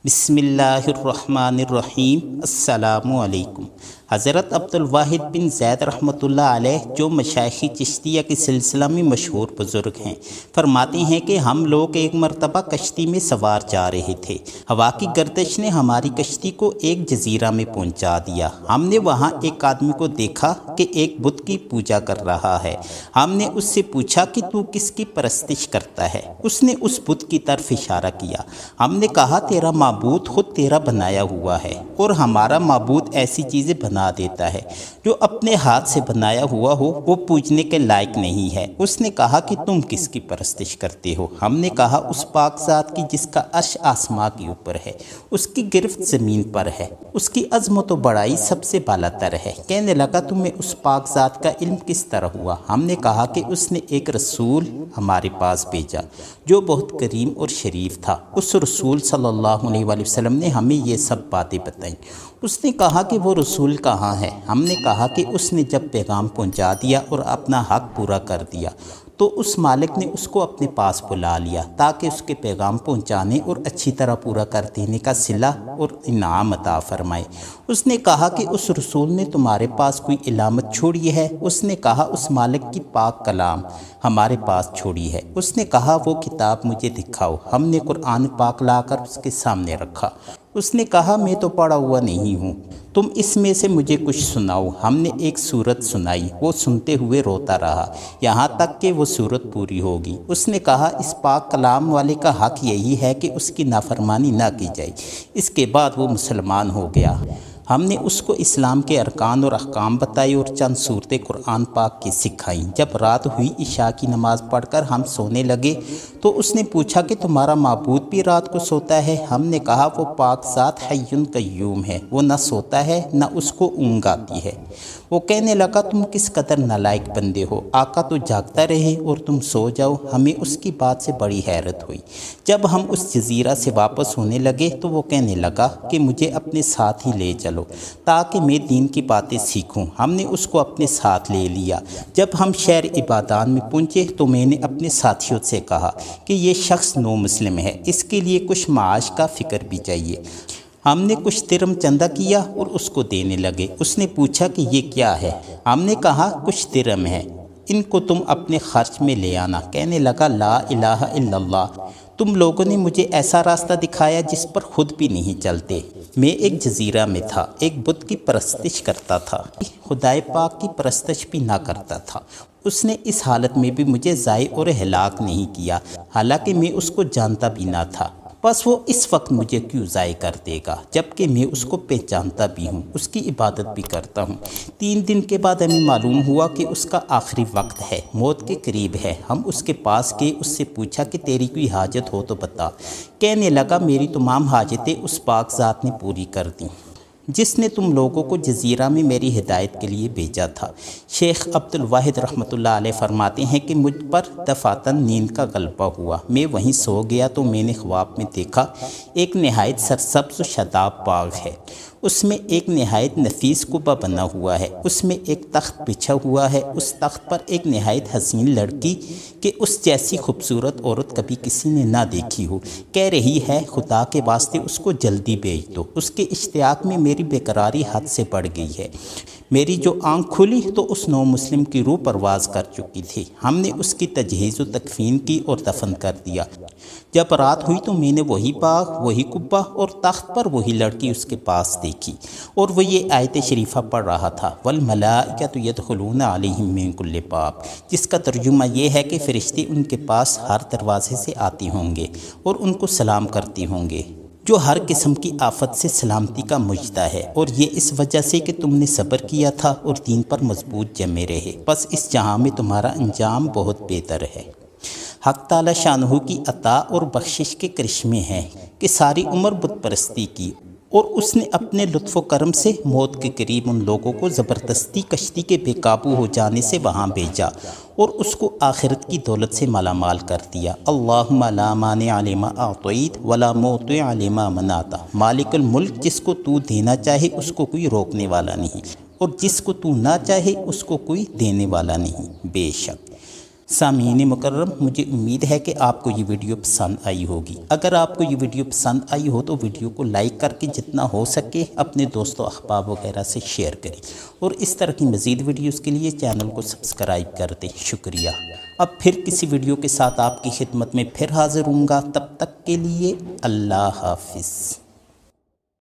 بسم اللہ الرحمن الرحیم۔ السلام علیکم۔ حضرت عبدالواحد بن زید رحمۃ اللہ علیہ جو مشائخ چشتیہ کے سلسلہ میں مشہور بزرگ ہیں، فرماتے ہیں کہ ہم لوگ ایک مرتبہ کشتی میں سوار جا رہے تھے۔ ہوا کی گردش نے ہماری کشتی کو ایک جزیرہ میں پہنچا دیا۔ ہم نے وہاں ایک آدمی کو دیکھا کہ ایک بت کی پوجا کر رہا ہے۔ ہم نے اس سے پوچھا کہ تو کس کی پرستش کرتا ہے؟ اس نے اس بت کی طرف اشارہ کیا۔ ہم نے کہا تیرا معبود خود تیرا بنایا ہوا ہے، اور ہمارا معبود ایسی چیزیں بنا دیتا ہے جو اپنے ہاتھ سے بنایا ہوا ہو وہ پوجنے کے لائق نہیں ہے۔ اس نے کہا کہ تم کس کی پرستش کرتے ہو؟ ہم نے کہا اس پاک ذات کی جس کا عرش آسماں کے اوپر ہے، اس کی گرفت زمین پر ہے، اس کی عظمت و بڑائی سب سے بالاتر ہے۔ کہنے لگا تمہیں اس پاک ذات کا علم کس طرح ہوا؟ ہم نے کہا کہ اس نے ایک رسول ہمارے پاس بھیجا جو بہت کریم اور شریف تھا۔ اس رسول صلی اللہ علیہ وآلہ وسلم نے ہمیں یہ سب باتیں بتائیں۔ اس نے کہا کہ وہ رسول کہاں ہے؟ ہم نے کہا کہ اس نے جب پیغام پہنچا دیا اور اپنا حق پورا کر دیا تو اس مالک نے اس کو اپنے پاس بلا لیا تاکہ اس کے پیغام پہنچانے اور اچھی طرح پورا کر دینے کا صلہ اور انعام عطا فرمائے۔ اس نے کہا کہ اس رسول نے تمہارے پاس کوئی علامت چھوڑی ہے؟ اس نے کہا اس مالک کی پاک کلام ہمارے پاس چھوڑی ہے۔ اس نے کہا وہ کتاب مجھے دکھاؤ۔ ہم نے قرآن پاک لا کر اس کے سامنے رکھا۔ اس نے کہا میں تو پڑھا ہوا نہیں ہوں، تم اس میں سے مجھے کچھ سناؤ۔ ہم نے ایک سورت سنائی، وہ سنتے ہوئے روتا رہا یہاں تک کہ وہ سورت پوری ہوگی۔ اس نے کہا اس پاک کلام والے کا حق یہی ہے کہ اس کی نافرمانی نہ کی جائے۔ اس کے بعد وہ مسلمان ہو گیا۔ ہم نے اس کو اسلام کے ارکان اور احکام بتائے اور چند صورتیں قرآن پاک کی سکھائیں۔ جب رات ہوئی عشاء کی نماز پڑھ کر ہم سونے لگے تو اس نے پوچھا کہ تمہارا معبود بھی رات کو سوتا ہے؟ ہم نے کہا وہ پاک ذات حی قیوم ہے، وہ نہ سوتا ہے نہ اس کو اونگ آتی ہے۔ وہ کہنے لگا تم کس قدر نالائق بندے ہو، آقا تو جاگتا رہے اور تم سو جاؤ۔ ہمیں اس کی بات سے بڑی حیرت ہوئی۔ جب ہم اس جزیرہ سے واپس ہونے لگے تو وہ کہنے لگا کہ مجھے اپنے ساتھ ہی لے چلو تاکہ میں دین کی باتیں سیکھوں۔ ہم نے اس کو اپنے ساتھ لے لیا۔ جب ہم شہر عبادان میں پہنچے تو میں نے اپنے ساتھیوں سے کہا کہ یہ شخص نو مسلم ہے، اس کے لیے کچھ معاش کا فکر بھی چاہیے۔ ہم نے کچھ درم چندہ کیا اور اس کو دینے لگے۔ اس نے پوچھا کہ یہ کیا ہے؟ ہم نے کہا کچھ درم ہے، ان کو تم اپنے خرچ میں لے آنا۔ کہنے لگا لا الہ الا اللہ، تم لوگوں نے مجھے ایسا راستہ دکھایا جس پر خود بھی نہیں چلتے۔ میں ایک جزیرہ میں تھا، ایک بت کی پرستش کرتا تھا، خدائے پاک کی پرستش بھی نہ کرتا تھا۔ اس نے اس حالت میں بھی مجھے ضائع اور ہلاک نہیں کیا، حالانکہ میں اس کو جانتا بھی نہ تھا۔ بس وہ اس وقت مجھے کیوں ضائع کر دے گا جبکہ میں اس کو پہچانتا بھی ہوں، اس کی عبادت بھی کرتا ہوں۔ 3 دن کے بعد ہمیں معلوم ہوا کہ اس کا آخری وقت ہے، موت کے قریب ہے۔ ہم اس کے پاس گئے، اس سے پوچھا کہ تیری کوئی حاجت ہو تو بتا۔ کہنے لگا میری تمام حاجتیں اس پاک ذات نے پوری کر دیں جس نے تم لوگوں کو جزیرہ میں میری ہدایت کے لیے بھیجا تھا۔ شیخ عبدالواحد رحمۃ اللہ علیہ فرماتے ہیں کہ مجھ پر دفعتاً نیند کا غلبہ ہوا۔ میں وہیں سو گیا تو میں نے خواب میں دیکھا ایک نہایت سرسبز و شاداب باغ ہے، اس میں ایک نہایت نفیس قبہ بنا ہوا ہے، اس میں ایک تخت بچھا ہوا ہے، اس تخت پر ایک نہایت حسین لڑکی کہ اس جیسی خوبصورت عورت کبھی کسی نے نہ دیکھی ہو، کہہ رہی ہے خدا کے واسطے اس کو جلدی بھیج دو۔ اس کے اشتیاق میں میری بےقراری حد سے بڑھ گئی ہے۔ میری جو آنکھ کھلی تو اس نو مسلم کی روح پرواز کر چکی تھی۔ ہم نے اس کی تجہیز و تکفین کی اور دفن کر دیا۔ جب رات ہوئی تو میں نے وہی باغ، وہی قبہ اور تخت پر وہی لڑکی اس کے پاس دیکھی، اور وہ یہ آیت شریفہ پڑھ رہا تھا والملائکۃ یدخلون علیہم من کل باب، جس کا ترجمہ یہ ہے کہ فرشتے ان کے پاس ہر دروازے سے آتے ہوں گے اور ان کو سلام کرتے ہوں گے، جو ہر قسم کی آفت سے سلامتی کا مجدہ ہے، اور یہ اس وجہ سے کہ تم نے صبر کیا تھا اور دین پر مضبوط جمے رہے، بس اس جہاں میں تمہارا انجام بہت بہتر ہے۔ حق تعالی شانہ کی عطا اور بخشش کے کرشمے ہیں کہ ساری عمر بت پرستی کی، اور اس نے اپنے لطف و کرم سے موت کے قریب ان لوگوں کو زبردستی کشتی کے بے قابو ہو جانے سے وہاں بھیجا اور اس کو آخرت کی دولت سے مالا مال کر دیا۔ اللہم لا مانع لما اعطیت ولا موطع لما منعت، مالک الملک جس کو تو دینا چاہے اس کو کوئی روکنے والا نہیں، اور جس کو تو نہ چاہے اس کو کوئی دینے والا نہیں۔ بے شک سامعین مکرم، مجھے امید ہے کہ آپ کو یہ ویڈیو پسند آئی ہوگی۔ اگر آپ کو یہ ویڈیو پسند آئی ہو تو ویڈیو کو لائک کر کے جتنا ہو سکے اپنے دوستوں احباب وغیرہ سے شیئر کریں، اور اس طرح کی مزید ویڈیوز کے لیے چینل کو سبسکرائب کر دیں۔ شکریہ۔ اب پھر کسی ویڈیو کے ساتھ آپ کی خدمت میں پھر حاضر ہوں گا، تب تک کے لیے اللہ حافظ۔